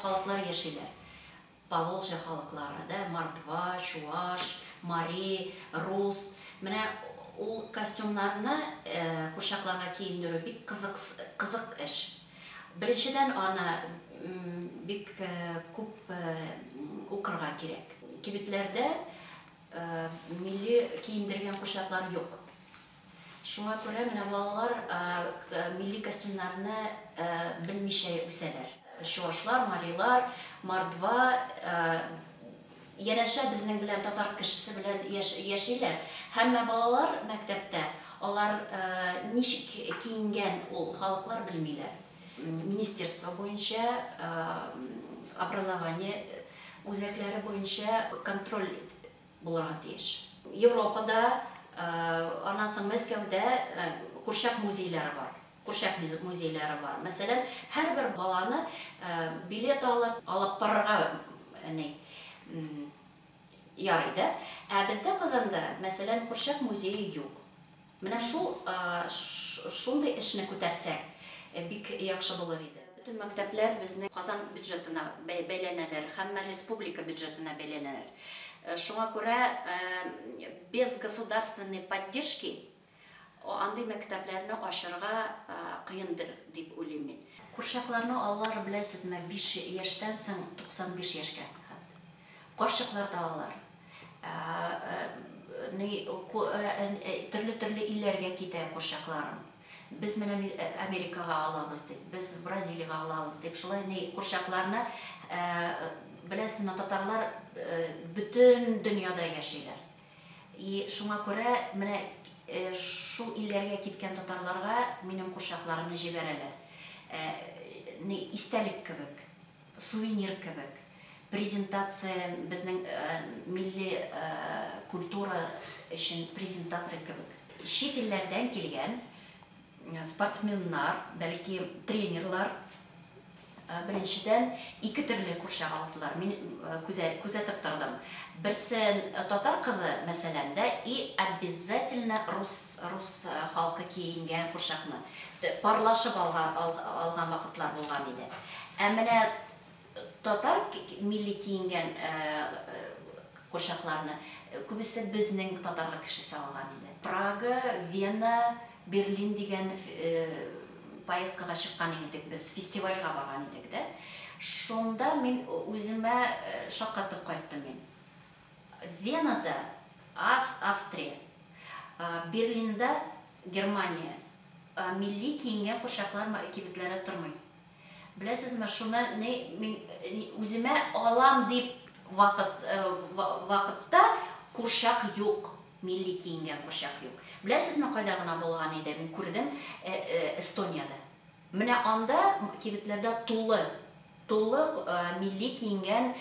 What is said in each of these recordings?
халыклар яшиләр. Поволжье халыклары, да, мордва, чуваш, мари, рус. Менә ул костюмнарны курчакларга киендерү бик кызык эш. Беренчедән аны бик күп укырга кирәк. Кибетләрдә милли киендергән курчаклар юк. Шуңа күрә менә балалар милли костюмнарны белмичә үсәләр. Чувашлар, марилар, мордва, янәшә безнең белән татар кешесе белән яшиләр. Һәммә балалар мәктәптә алар ничек киенгән ул халыклар белмиләр. Министерство буенча образование үзәкләре буенча контроль булырга тиеш. Европада, аннан соң Мәскәүдә курчак музейлары бар. Курчак музейлары бар. Мәсәлән, һәрбер баланы билет алып барырга ярый да. Бездә Казанда, мәсәлән, курчак музее юк. Менә шундый эшне күтәрсәк, бик яхшы булыр иде. Бүтән мәктәпләр безнең Казан бюджетына бәйләнәләр, һәммә республика бюджетына бәйләнәләр. Шуңа күрә без государственной поддержки андый мәктәпләрне ачырга кыендыр дип уйлыйм мин. Курчакларны алар беләсезме 5 яшьтән соң 95 яшькә. Карчыклар да алар. Төрле илләргә китә курчакларын. Без менә Америкага алабыз дип, без Бразилияга алабыз дип, шулай курчакларны беләсезме, татарлар бүтән дөньяда яшиләр. Шуңа күрә менә шул илләргә киткән татарларга минем курчакларымны җибәрәләр. Истәлек кебек, сувенир кебек, презентация безнең милли культура өчен презентация кебек. Чит илләрдән килгән спортсменнар, бәлки тренерлар беренчедән 2 төрле курчак алдылар. Мин күзәтеп тордым. Берсен татар кызы мәсәлән дә и обязательно рус халкы киенгән курчакны парлашып алган вакытлар булган иде. Менә татар милли киенгән курчакларны күбесе безнең татар кешесе алган иде. Прага, Вена, Берлин дигән поездкага чыккан идек, без фестивальгә барган идек дә. Шунда мин үземә шаккатып кайттым мин. Венада, Австрия, Берлинда, Германия милли киенгән курчаклар кибетләре тормый. Беләсезме, шуны мин үземә алам дип вакытта курчак юк, милли киенгән курчак юк. Беләсезме, кайда гына булган иде? Мин күрдем Эстонияда. Менә анда кибетләрдә тулы милли киенгән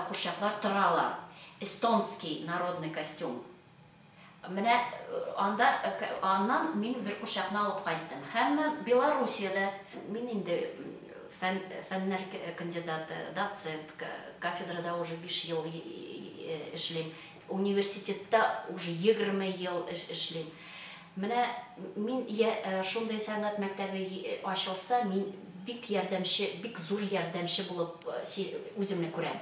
курчаклар торалар. Эстонский народный костюм. Менә аннан мин бер курчакны алып кайттым. Һәм Белоруссиядә мин инде фәннәр кандидаты, доцент, кафедрада уже 5 ел эшлим. Университетта уже 20 ел эшлим. Менә мин шундай сәнгать мәктәбе ачылса, мин бик зур ярдәмче булып үземне күрәм.